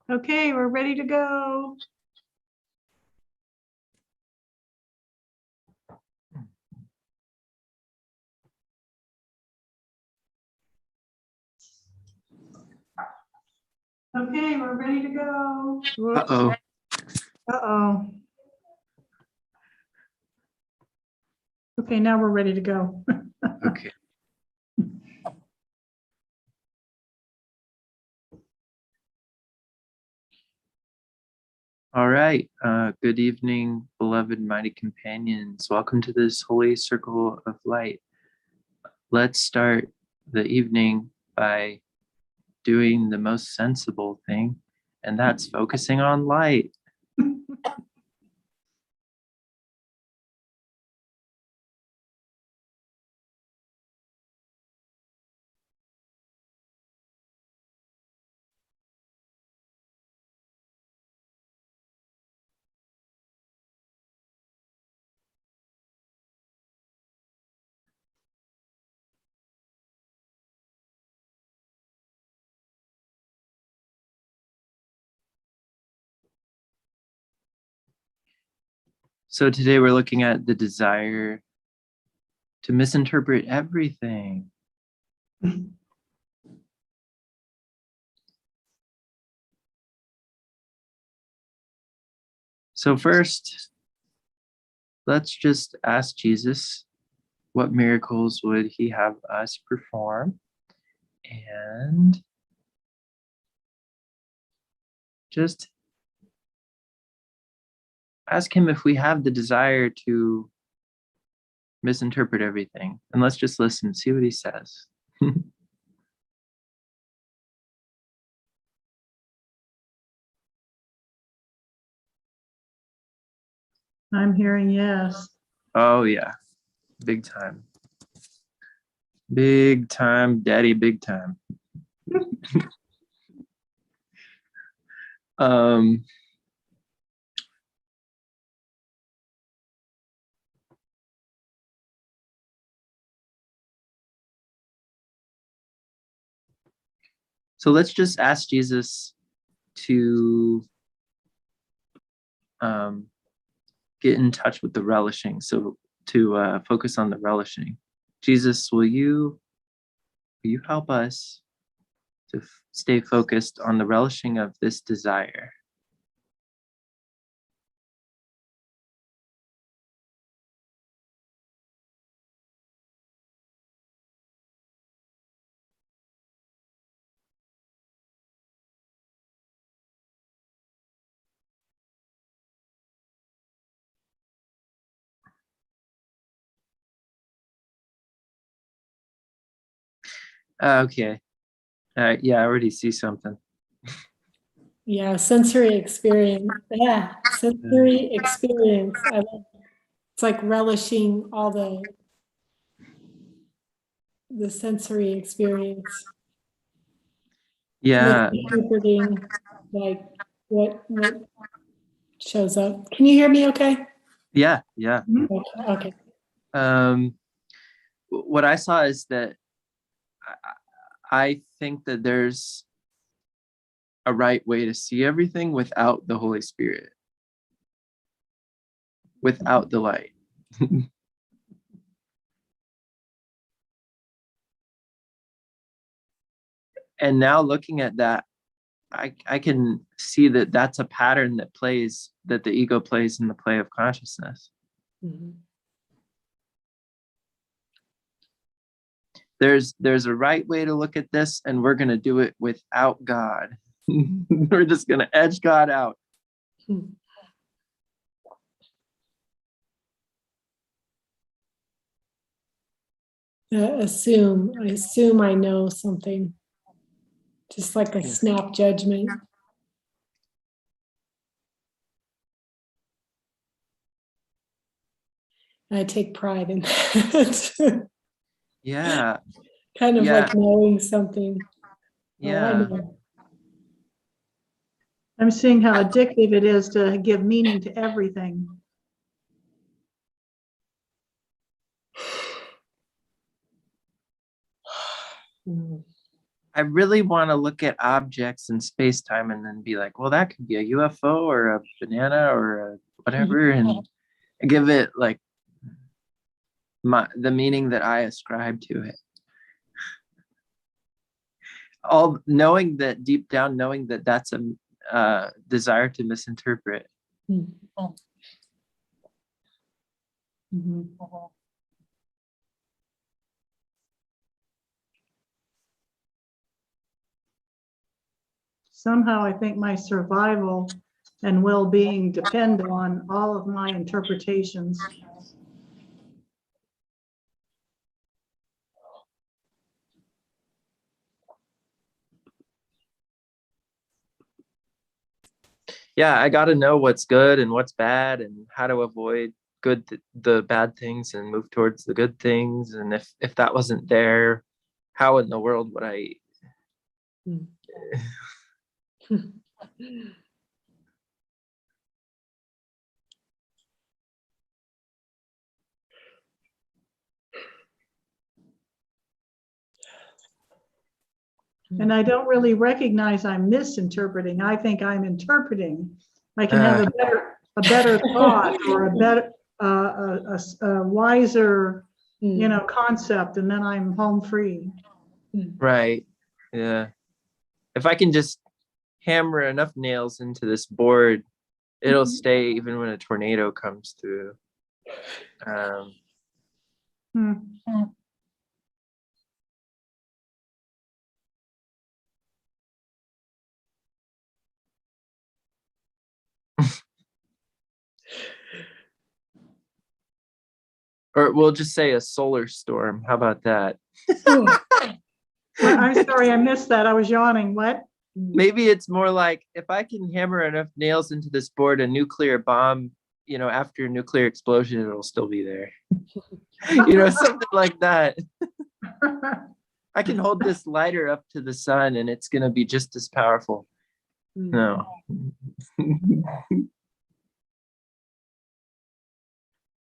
Okay, we're ready to go. Okay, we're ready to go. Whoops. Uh-oh. Uh-oh. Okay, now we're ready to go. Okay. All right. Good evening, beloved mighty companions. Welcome to this holy circle of light. Let's start the evening by doing the most sensible thing, and that's focusing on light. So today we're looking at the desire to misinterpret everything. So first, let's just ask Jesus, what miracles would he have us perform? And just ask him if we have the desire to misinterpret everything. And let's just listen, see what he says. I'm hearing yes. Oh yeah, big time. Big time, daddy, big time. um, so let's just ask Jesus to get in touch with the relishing. So to focus on the relishing. Jesus, will you help us to stay focused on the relishing of this desire? Okay. Yeah, I already see something. Yeah, sensory experience. Yeah, sensory experience. It's like relishing all the sensory experience. Yeah. Interpreting like what shows up. Can you hear me okay? Yeah. Okay. What I saw is that I think that there's a right way to see everything without the Holy Spirit, without the light. And now looking at that, I can see that that's a pattern that the ego plays in the play of consciousness. Mm-hmm. There's a right way to look at this, and we're going to do it without God. We're just going to edge God out. I assume I know something. Just like a snap judgment. I take pride in that. Yeah. Kind of like knowing something. Yeah. I'm seeing how addictive it is to give meaning to everything. I really want to look at objects in space-time and then be like, well, that could be a UFO or a banana or a whatever, and give it like the meaning that I ascribe to it. All knowing that deep down, knowing that that's a desire to misinterpret. Somehow I think my survival and well-being depend on all of my interpretations. Yeah, I got to know what's good and what's bad and how to avoid the bad things and move towards the good things. And if that wasn't there, how in the world would I? And I don't really recognize I'm misinterpreting. I think I'm interpreting. I can have a better thought or a wiser, concept, and then I'm home free. Right. Yeah. If I can just hammer enough nails into this board, it'll stay even when a tornado comes through. Or we'll just say a solar storm. How about that? I'm sorry, I missed that. I was yawning. What? Maybe it's more like if I can hammer enough nails into this board, a nuclear bomb, after a nuclear explosion, it'll still be there. Something like that. I can hold this lighter up to the sun and it's going to be just as powerful. No.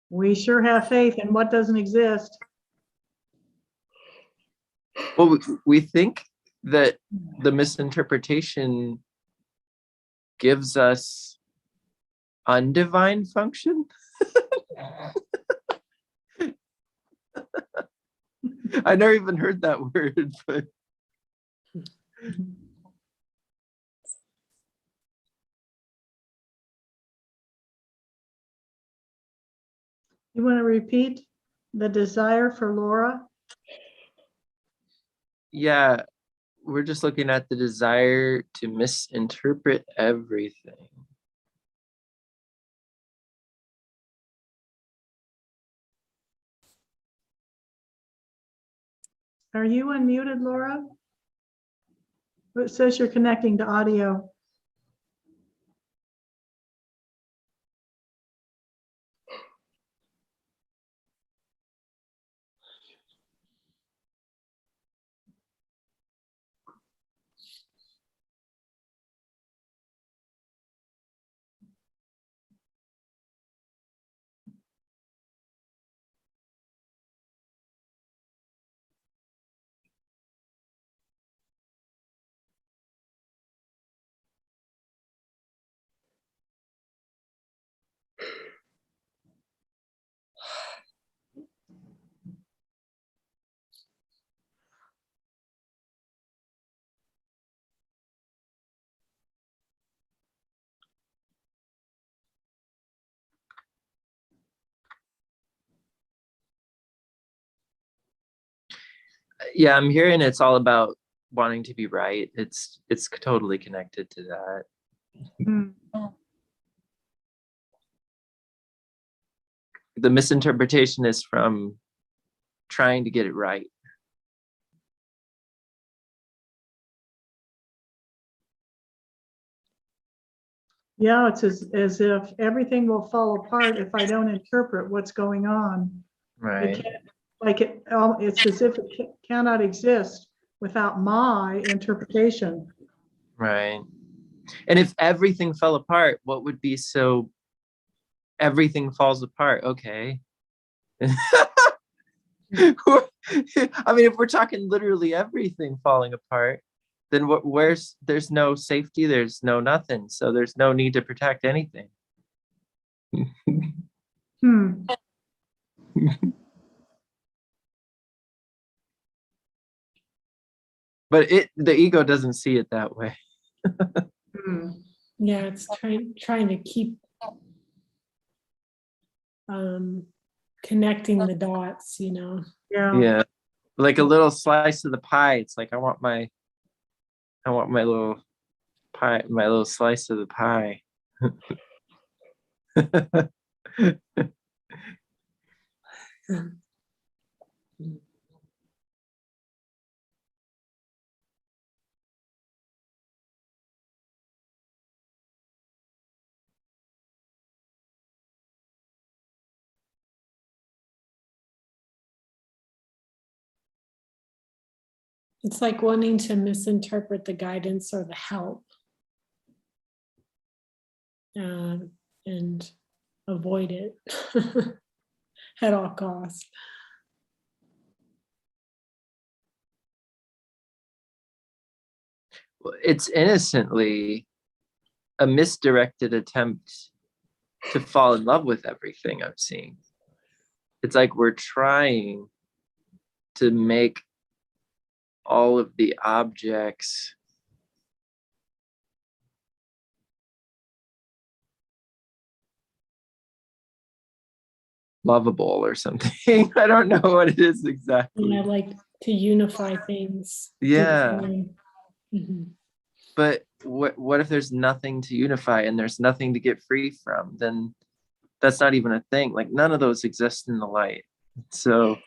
We sure have faith in what doesn't exist. Well, we think that the misinterpretation gives us undivine function. I never even heard that word, but You want to repeat the desire for Laura? yeah, we're just looking at the desire to misinterpret everything. Are you unmuted, Laura? It says you're connecting to audio. Yeah, I'm hearing it's all about wanting to be right. It's totally connected to that. The misinterpretation is from trying to get it right. Yeah, it's as if everything will fall apart if I don't interpret what's going on. Right. It's as if it cannot exist without my interpretation. Right. And if everything fell apart, what would be so everything falls apart? Okay. I mean, if we're talking literally everything falling apart, then there's no safety, there's no nothing. So there's no need to protect anything. Hmm. But the ego doesn't see it that way. Hmm. Yeah, it's trying to keep connecting the dots, Yeah. Yeah. Like a little slice of the pie. It's like I want my little pie, my little slice of the pie. It's like wanting to misinterpret the guidance or the help, and avoid it at all costs. It's innocently a misdirected attempt to fall in love with everything I'm seeing. It's like we're trying to make all of the objects lovable or something. I don't know what it is exactly. And I like to unify things. Yeah. Mhm. But what if there's nothing to unify and there's nothing to get free from? Then that's not even a thing. Like none of those exist in the light. So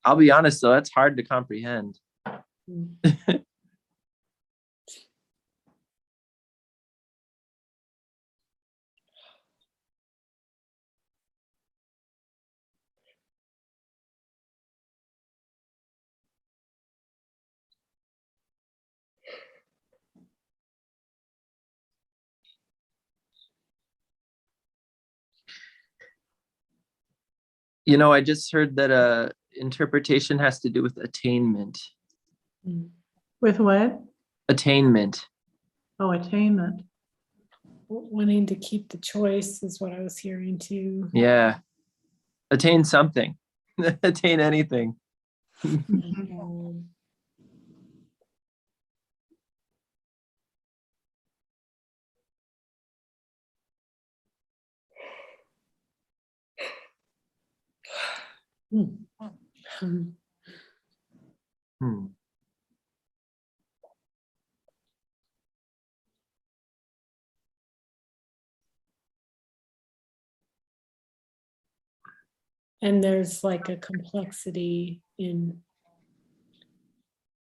I'll be honest though, that's hard to comprehend. I just heard that interpretation has to do with attainment. With what? Attainment. Oh, attainment. Wanting to keep the choice is what I was hearing too. Yeah. Attain something. Attain anything. Hmm. And there's like a complexity in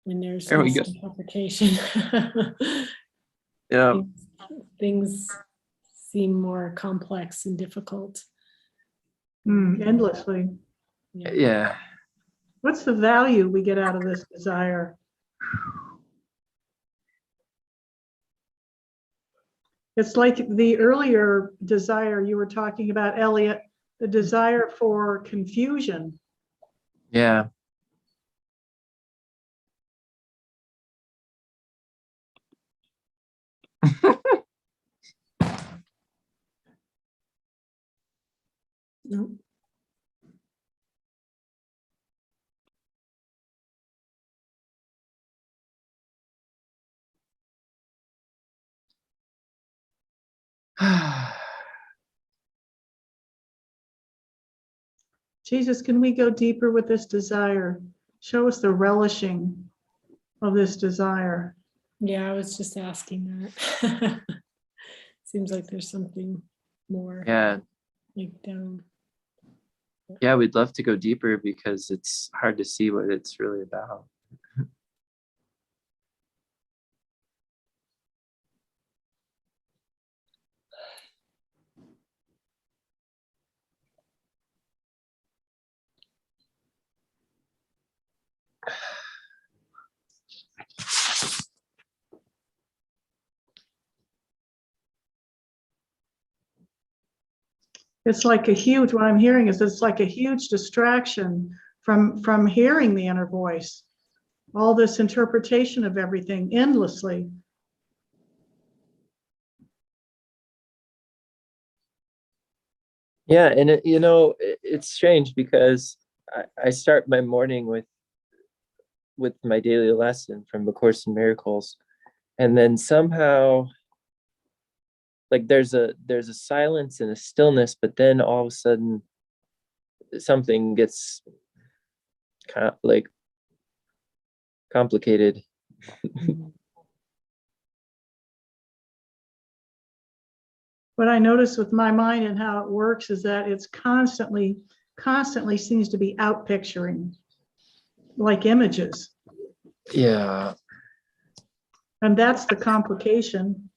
when there's There we go. misinterpretation. Yeah. Things seem more complex and difficult. Endlessly. Yeah. What's the value we get out of this desire? It's like the earlier desire you were talking about, Elliot, the desire for confusion. Yeah. No. Jesus, can we go deeper with this desire? Show us the relishing of this desire. Yeah, I was just asking that. Seems like there's something more. Yeah. Like down. Yeah, we'd love to go deeper because it's hard to see what it's really about. It's like a huge, what I'm hearing is it's like a huge distraction from hearing the inner voice. All this interpretation of everything endlessly. Yeah, and it's strange because I start my morning with my daily lesson from the Course in Miracles, and then somehow, like there's a silence and a stillness, but then all of a sudden something gets kind of like complicated. What I notice with my mind and how it works is that it's constantly seems to be out picturing, like images. Yeah. And that's the complication.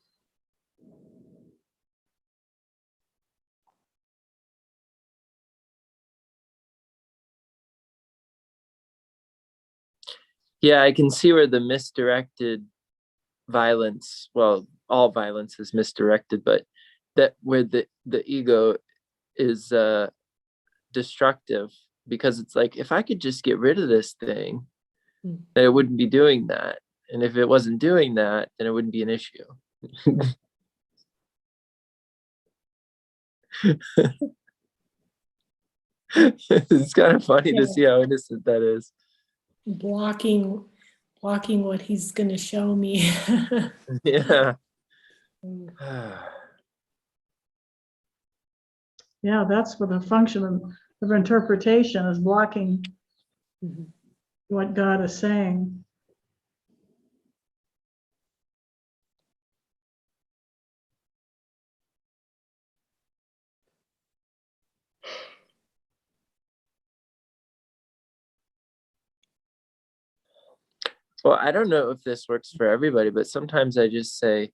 Yeah, I can see where the misdirected violence, well, all violence is misdirected, but that where the ego is destructive, because it's like, if I could just get rid of this thing, then it wouldn't be doing that. And if it wasn't doing that, then it wouldn't be an issue. It's kind of funny to see how innocent that is. Blocking what he's going to show me. Yeah. Yeah, that's what the function of interpretation is, blocking what God is saying. Well, I don't know if this works for everybody, but sometimes I just say,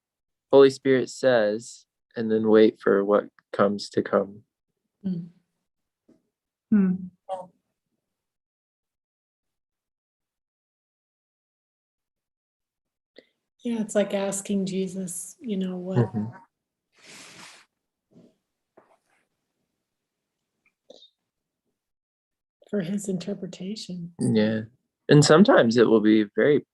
Holy Spirit says, and then wait for what comes to come. Hmm. Yeah, it's like asking Jesus, what for his interpretation. Yeah. And sometimes it will be very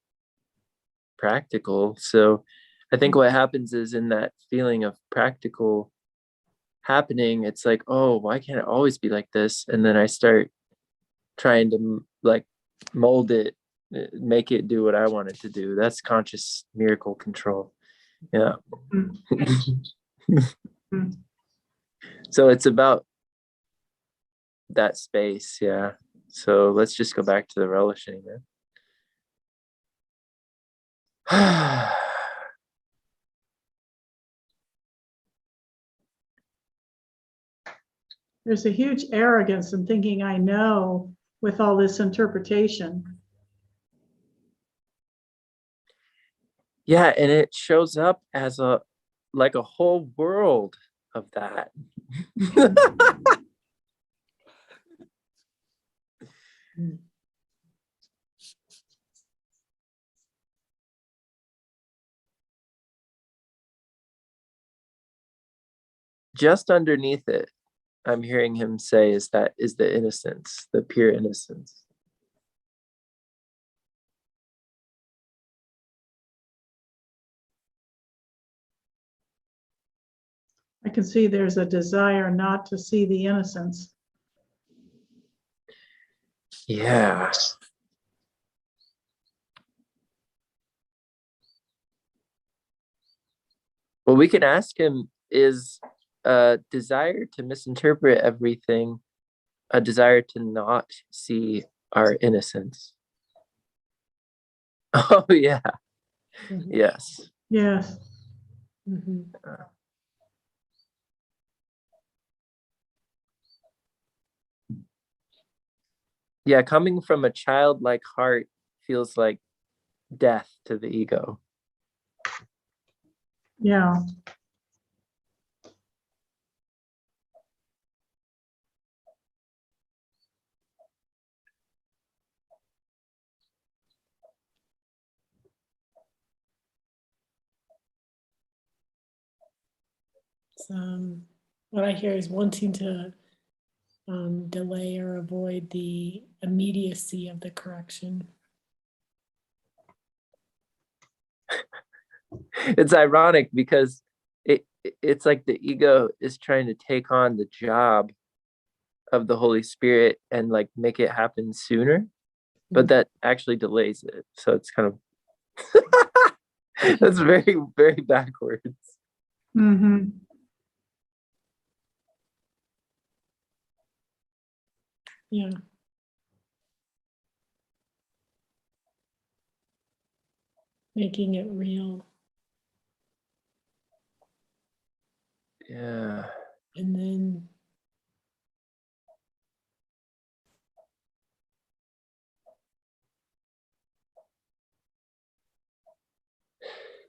practical. So I think what happens is, in that feeling of practical happening, it's like, oh, why can't it always be like this? And then I start trying to like mold it, make it do what I want it to do. That's conscious miracle control. Yeah. So it's about that space. Yeah. So let's just go back to the relishing then. There's a huge arrogance in thinking I know with all this interpretation. Yeah, and it shows up as a whole world of that. Just underneath it, I'm hearing him say, is the innocence, the pure innocence. I can see there's a desire not to see the innocence. Yeah. Well, we can ask him, is a desire to misinterpret everything a desire to not see our innocence? Oh, yeah. Yes. Yes. Yeah, coming from a childlike heart feels like death to the ego. Yeah. what I hear is wanting to delay or avoid the immediacy of the correction. It's ironic because it's like the ego is trying to take on the job of the Holy Spirit and like make it happen sooner, but that actually delays it. So it's kind of that's very, very backwards. Mm-hmm. Yeah. Making it real. Yeah. And then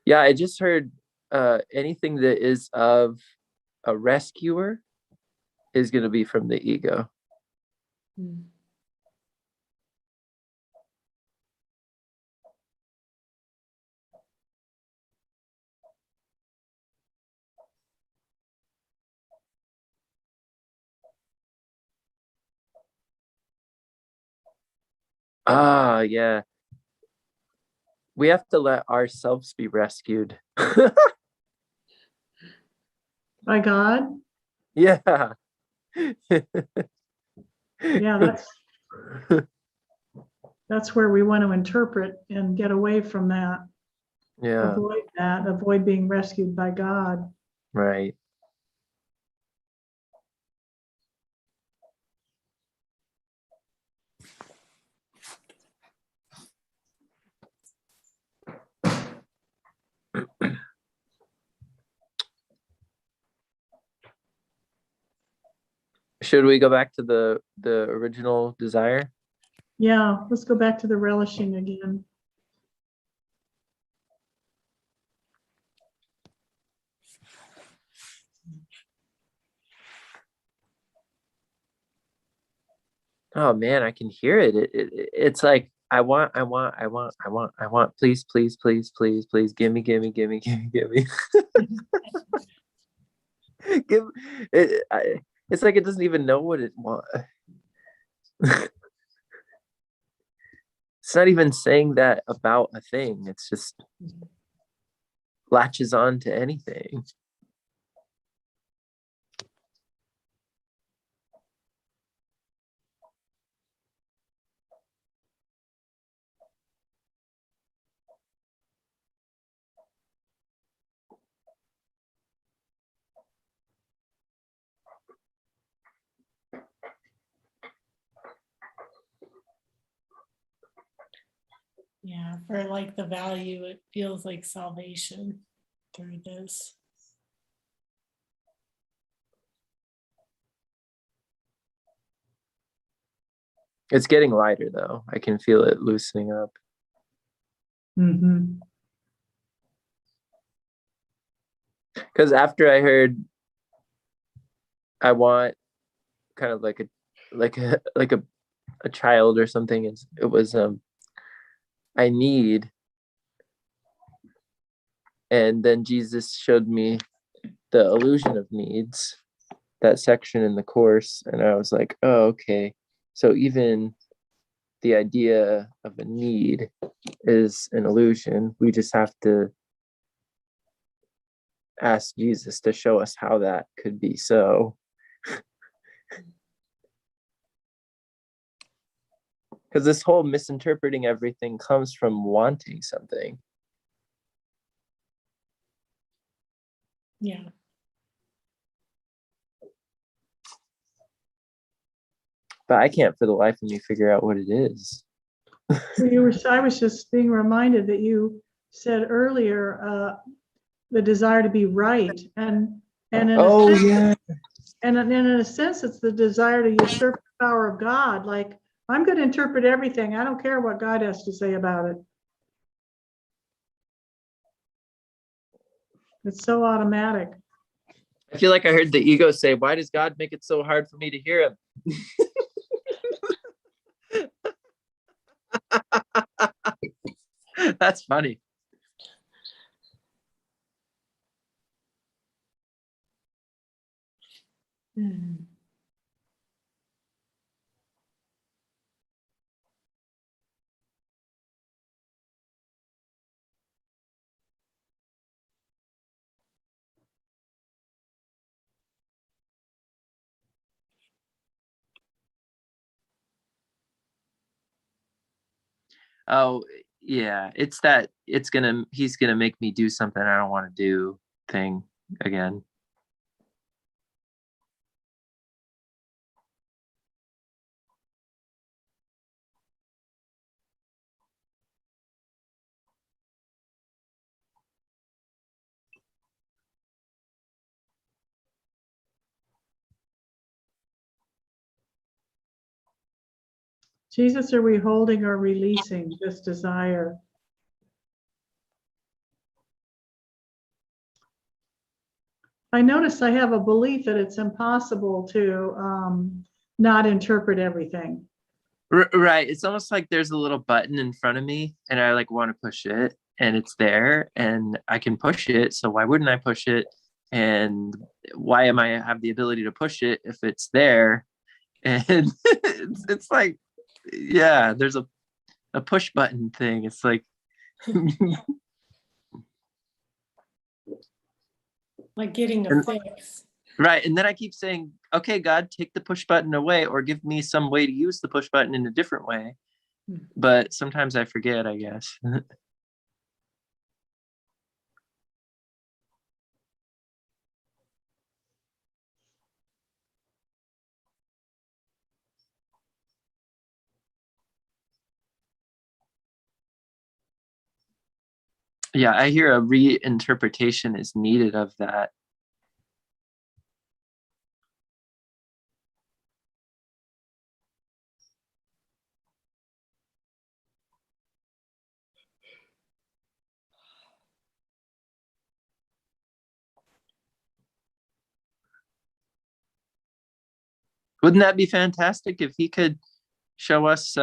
Yeah, I just heard anything that is of a rescuer is going to be from the ego. mm, Ah, yeah. We have to let ourselves be rescued. By God? Yeah. Yeah, that's where we want to interpret and get away from that. Yeah, Avoid being rescued by God. right. Should we go back to the original desire? Yeah, let's go back to the relishing again. Oh man, I can hear it. It's like I want, please, please, please, please, please, give me, give me, give me, give me, give me. Give it, it's like it doesn't even know what it wants. It's not even saying that about a thing. It's just latches on to anything. yeah, for like the value, it feels like salvation through this. It's getting lighter though. I can feel it loosening up. Mm-hmm. Because after I heard I want kind of like a child or something, it was I need, and then Jesus showed me the illusion of needs, that section in the course, and I was like, oh, okay, so even the idea of a need is an illusion. We just have to ask Jesus to show us how that could be so. Because this whole misinterpreting everything comes from wanting something. Yeah. But I can't for the life of me figure out what it is. I was just being reminded that you said earlier the desire to be right, and in a sense, yeah. and in a sense, it's the desire to usurp the power of God. Like, I'm going to interpret everything. I don't care what God has to say about it. It's so automatic. I feel like I heard the ego say, why does God make it so hard for me to hear him? That's funny. Mm. Oh, yeah. He's gonna make me do something I don't want to do thing again. Jesus, are we holding or releasing this desire? I notice I have a belief that it's impossible to not interpret everything. Right. It's almost like there's a little button in front of me and I like want to push it and it's there and I can push it. So why wouldn't I push it? And why am I have the ability to push it if it's there? And it's like, yeah, there's a push button thing. It's like, Like getting a And- fix. right. And then I keep saying, okay, God, take the push button away or give me some way to use the push button in a different way. But sometimes I forget, I guess. Yeah, I hear a reinterpretation is needed of that. Wouldn't that be fantastic if he could show us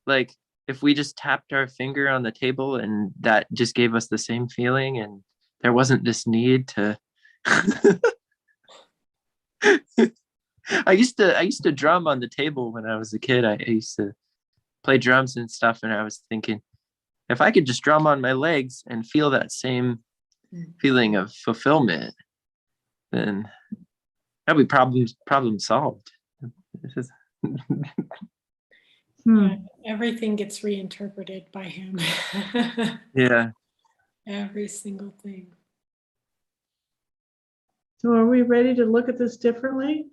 like if we just tapped our finger on the table and that just gave us the same feeling and there wasn't this need to I used to drum on the table when I was a kid. I used to play drums and stuff and I was thinking if I could just drum on my legs and feel that same feeling of fulfillment, then that'd be problem solved. This is Everything gets reinterpreted by him. yeah. Every single thing. So are we ready to look at this differently?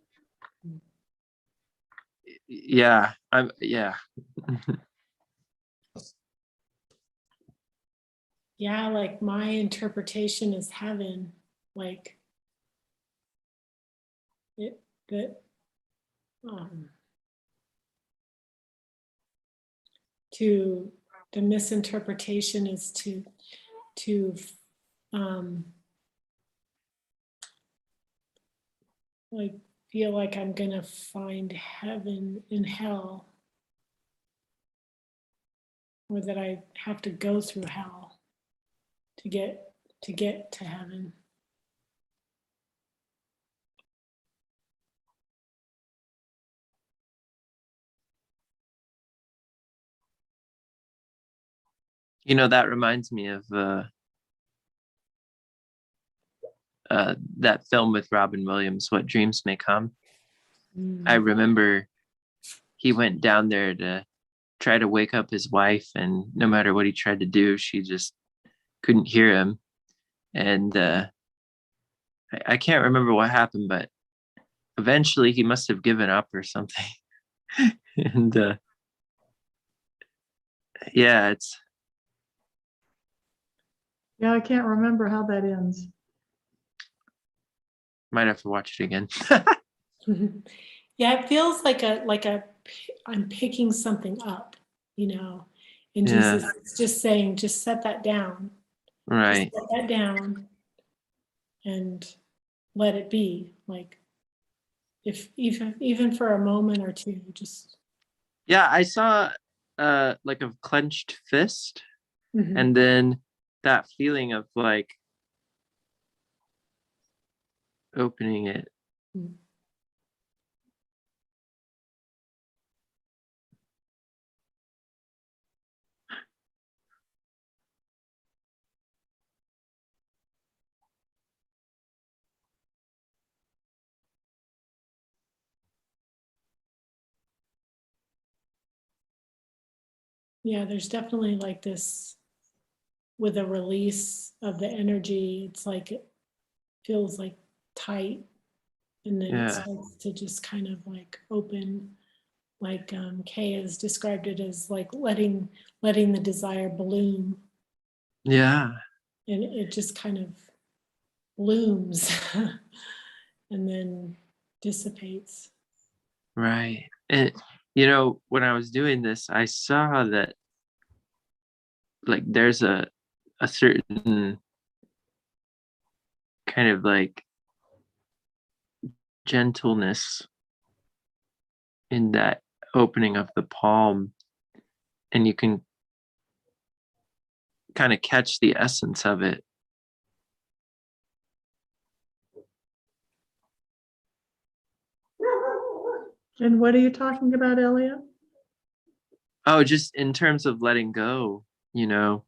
Yeah. Yeah. Yeah, like my interpretation is heaven. Like it that to the misinterpretation is to like feel like I'm gonna find heaven in hell, or that I have to go through hell to get to heaven. You know, that reminds me of that film with Robin Williams, What Dreams May Come. I remember he went down there to try to wake up his wife, and no matter what he tried to do, she just couldn't hear him. And I can't remember what happened, but eventually he must have given up or something. And yeah, Yeah, I can't remember how that ends. might have to watch it again. Yeah, it feels like I'm picking something up, and Yeah. Jesus is just saying, just set that down. Right. Just set that down and let it be. Like if even for a moment or two, just Yeah, I saw like a clenched fist Mhm. and then that feeling of like opening it. Mm. Yeah, there's definitely like this with a release of the energy. It's like it feels like tight, and then it Yeah. starts to just kind of like open. Like Kay has described it as like letting the desire bloom, Yeah. and it just kind of blooms and then dissipates. Right. And you know, when I was doing this, I saw that like there's a certain kind of like gentleness in that opening of the palm, and you can kind of catch the essence of it. And what are you talking about, Elliot? Oh, just in terms of letting go, you know,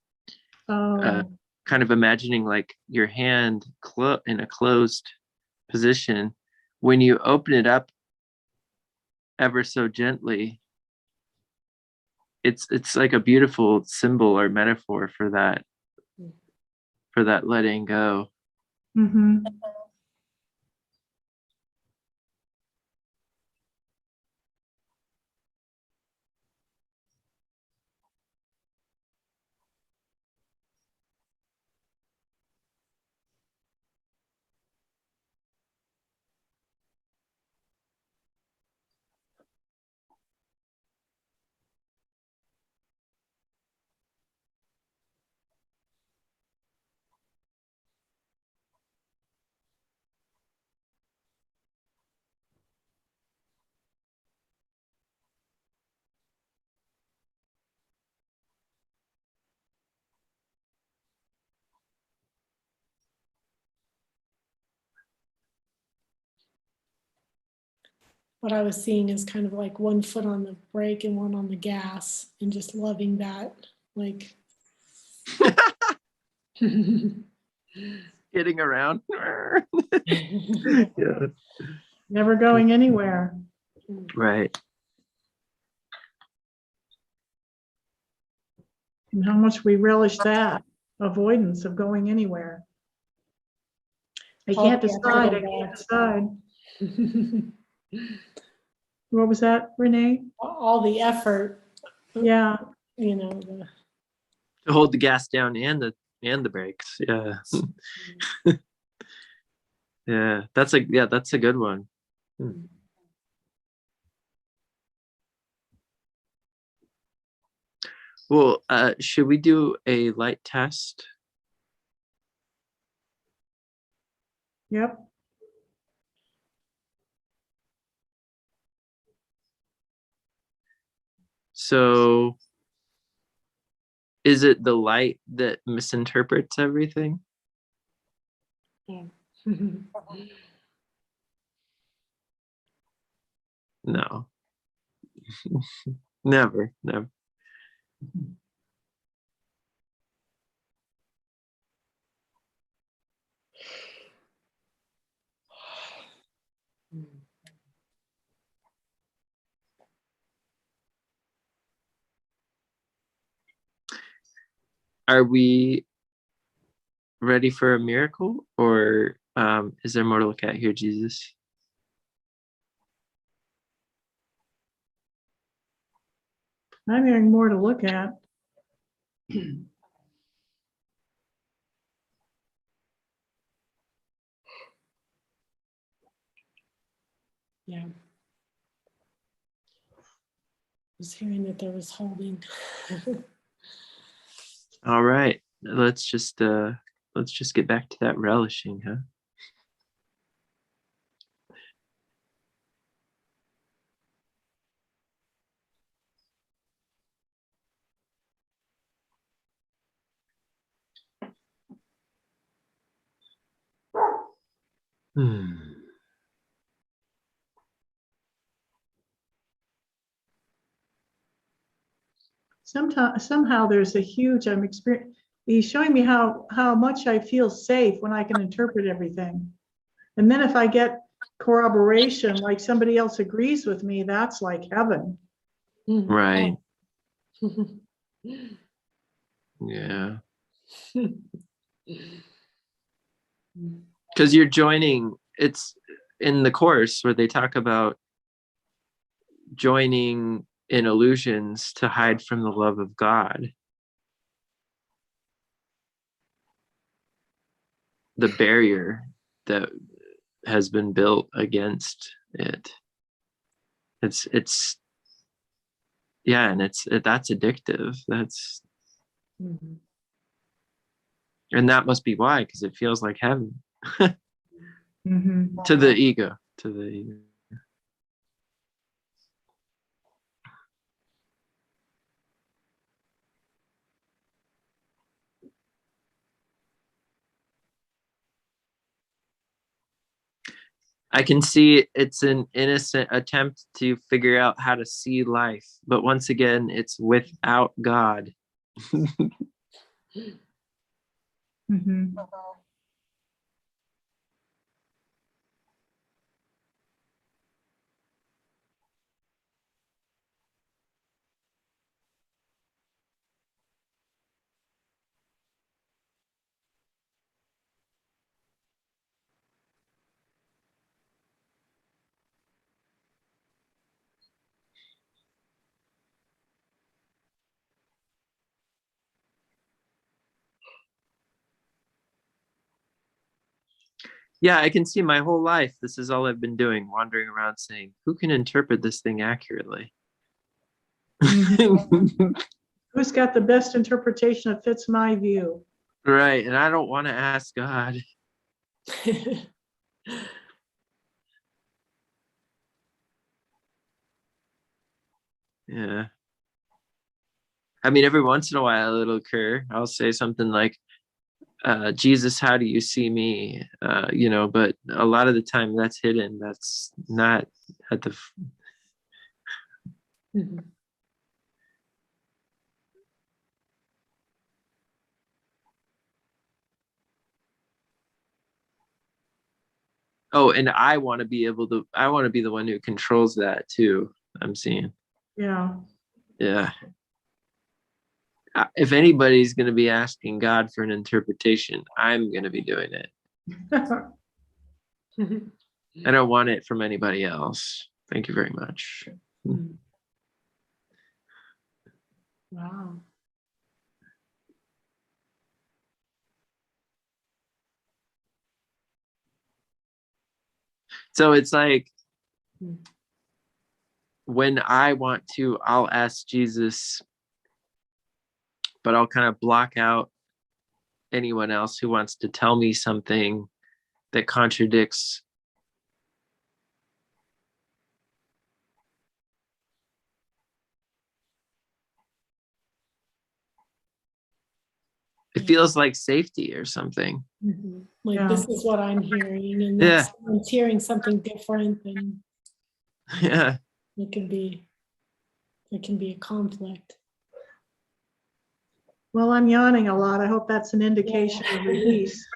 Oh, kind of imagining like your hand in a closed position. When you open it up ever so gently, it's like a beautiful symbol or metaphor for that letting go. mm-hmm. What I was seeing is kind of like one foot on the brake and one on the gas, and just loving that, like. Getting around. Yeah. Never going anywhere. Right. And how much we relish that avoidance of going anywhere. I All can't the decide. I can't decide. What was that, Renee? All the effort, Yeah. you know. The, To hold the gas down and the brakes. Yeah. Yeah. That's a good one. Well, should we do a light test? Yep. So is it the light that misinterprets everything? No. Never. Are we ready for a miracle, or is there more to look at here, Jesus? I'm hearing more to look at. yeah. I was hearing that there was holding. All right. Let's just get back to that relishing, huh? somehow there's a huge, he's showing me how much I feel safe when I can interpret everything. And then if I get corroboration, like somebody else agrees with me, that's like heaven. Right. Yeah. Because you're joining, it's in the course where they talk about joining in illusions to hide from the love of God. The barrier that has been built against it. It's yeah, and that's addictive. That's and that must be why, because it feels like heaven. To the ego. I can see it's an innocent attempt to figure out how to see life, but once again, it's without God. Yeah, I can see my whole life. This is all I've been doing, wandering around saying, who can interpret this thing accurately? Who's got the best interpretation that fits my view? Right. And I don't want to ask God. Yeah. I mean, every once in a while it'll occur. I'll say something like, Jesus, how do you see me? But a lot of the time that's hidden. That's not at the. Oh, and I want to be the one who controls that too. I'm seeing. Yeah. Yeah. If anybody's going to be asking God for an interpretation, I'm going to be doing it. I don't want it from anybody else. Thank you very much. Wow. So it's like when I want to, I'll ask Jesus, but I'll kind of block out anyone else who wants to tell me something that contradicts. It feels like safety or something. Like, Yeah. this is what I'm hearing, and Yeah. someone's hearing something different, and Yeah. it can be a conflict. Well, I'm yawning a lot. I hope that's an indication of release.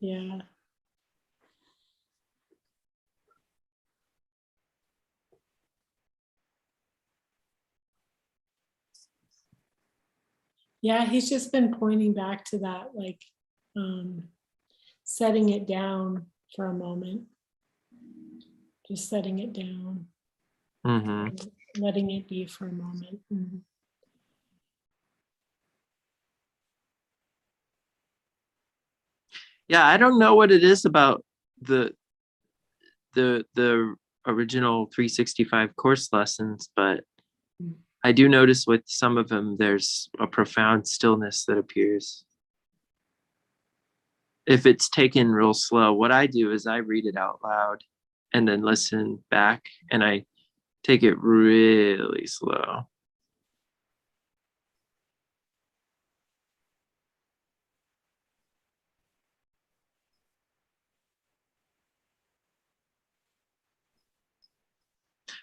Yeah. Yeah, he's just been pointing back to that, like setting it down for a moment. Just setting it down. Letting it be for a moment. Yeah, I don't know what it is about the original 365 course lessons, but I do notice with some of them there's a profound stillness that appears. If it's taken real slow, what I do is I read it out loud and then listen back, and I take it really slow.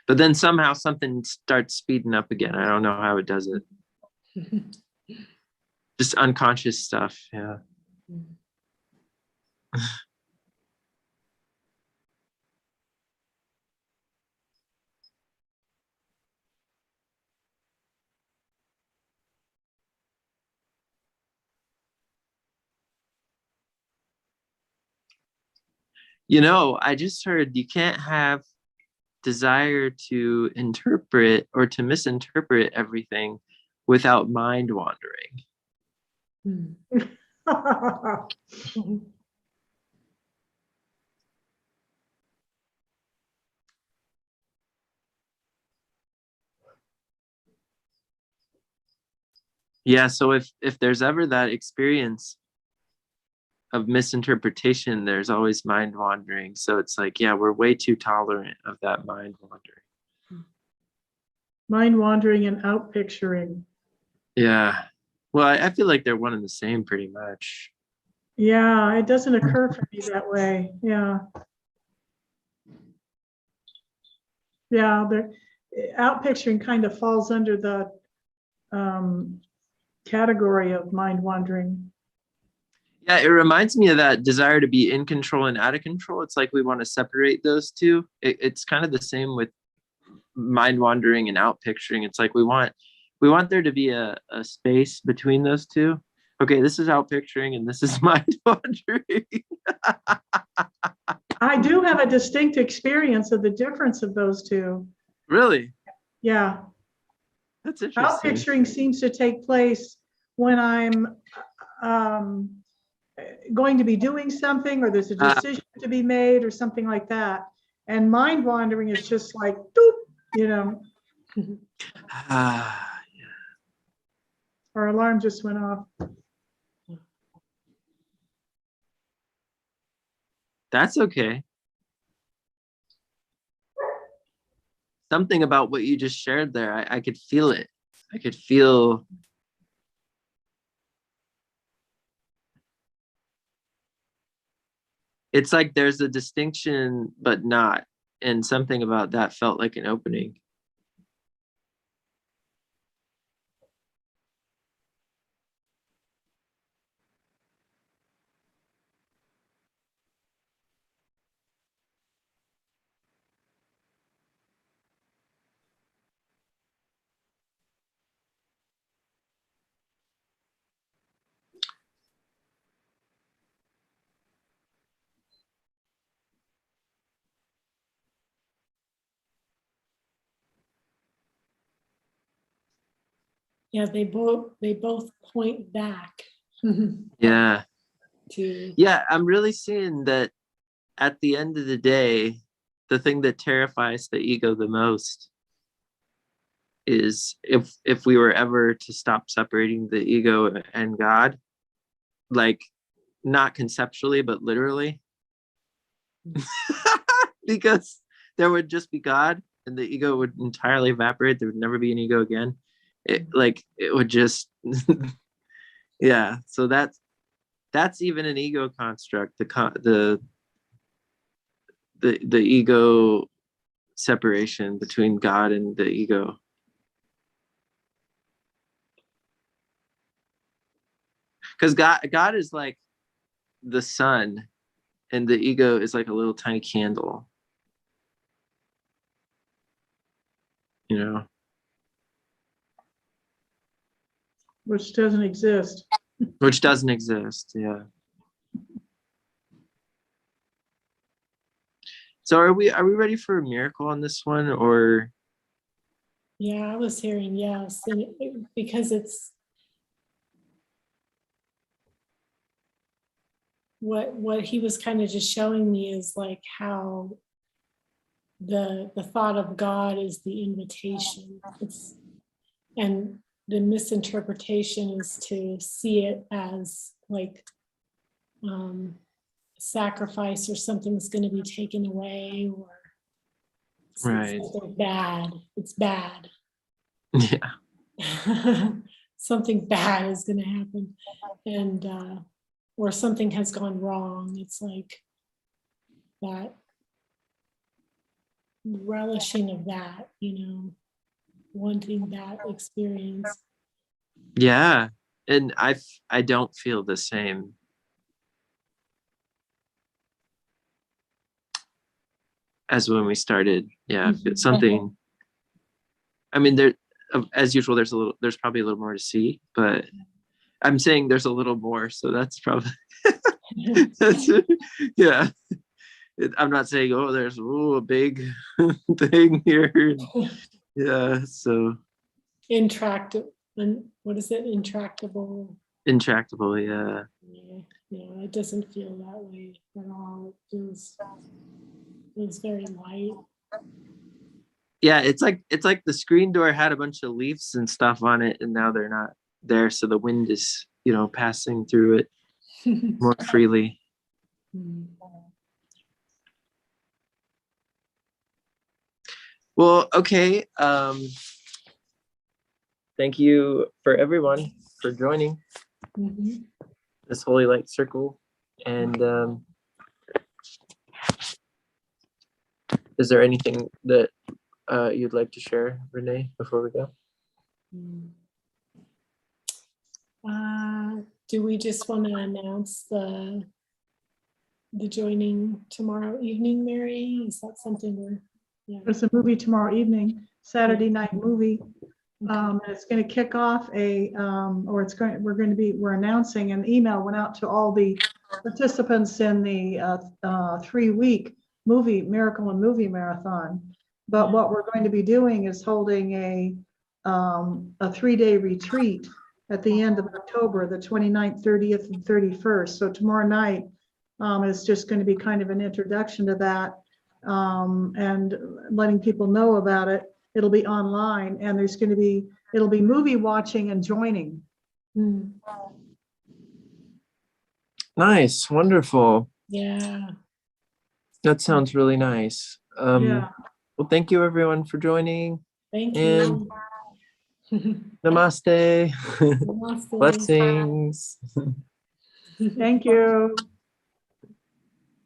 But then somehow something starts speeding up again. I don't know how it does it. Just unconscious stuff. Yeah. You know, I just heard you can't have desire to interpret or to misinterpret everything without mind wandering. Yeah, so if there's ever that experience of misinterpretation, there's always mind wandering. So it's like, yeah, we're way too tolerant of that mind wandering. Mind wandering and out picturing. Yeah. Well, I feel like they're one and the same pretty much. Yeah, it doesn't occur for me that way. Yeah. Yeah, the out picturing kind of falls under the category of mind wandering. Yeah, it reminds me of that desire to be in control and out of control. It's like we want to separate those two. It's kind of the same with mind wandering and out picturing. It's like we want there to be a space between those two. Okay, this is out picturing and this is mind wandering. I do have a distinct experience of the difference of those two. Really? Yeah. That's Out interesting. picturing seems to take place when I'm going to be doing something, or there's a decision to be made or something like that. And mind wandering is just like, doop, you know. Our alarm just went off. That's okay. Something about what you just shared there, I could feel it. I could feel it's like there's a distinction, but not. And something about that felt like an opening. Yeah, they both point back Yeah. to Yeah, I'm really seeing that at the end of the day, the thing that terrifies the ego the most is if we were ever to stop separating the ego and God, like not conceptually, but literally. Because there would just be God and the ego would entirely evaporate. There would never be an ego again. It would just yeah. So that's even an ego construct, the ego separation between God and the ego. Because God is like the sun and the ego is like a little tiny candle. You know? Which doesn't exist. Which doesn't exist, yeah. So are we ready for a miracle on this one, or? yeah, I was hearing yes, and because it's what he was kind of just showing me is like how the thought of God is the invitation. And the misinterpretation is to see it as like sacrifice, or something's going to be taken away, or Right. something bad. It's bad. Yeah. Something bad is going to happen, and or something has gone wrong. It's like that relishing of that, wanting that experience. Yeah. And I don't feel the same. As when we started. Yeah. It's something, I mean, there, as usual, there's probably a little more to see, but I'm saying there's a little more. So that's probably, that's, yeah. I'm not saying, oh, there's a big thing here. Yeah. So Intractable, and what is it? Intractable. intractable. Yeah. Yeah, it doesn't feel that way at all. Feels very light. Yeah. It's like the screen door had a bunch of leaves and stuff on it, and now they're not there. So the wind is, passing through it more freely. Well, okay. Thank you for everyone for joining this Holy Light Circle. And is there anything that you'd like to share, Renee, before we go? Do we just want to announce the joining tomorrow evening, Mary? Is that something we're? Yeah. There's a movie tomorrow evening, Saturday night movie. And it's going to kick off we're announcing, an email went out to all the participants in the 3-week Miracle and Movie Marathon. But what we're going to be doing is holding a 3-day retreat at the end of October, the 29th, 30th, and 31st. So tomorrow night is just going to be kind of an introduction to that, and letting people know about it. It'll be online, and it'll be movie watching and joining. Nice, wonderful. Yeah. That sounds really nice. Yeah. Well, thank you everyone for joining. Thank And you. namaste. Namaste. Blessings. Thank you.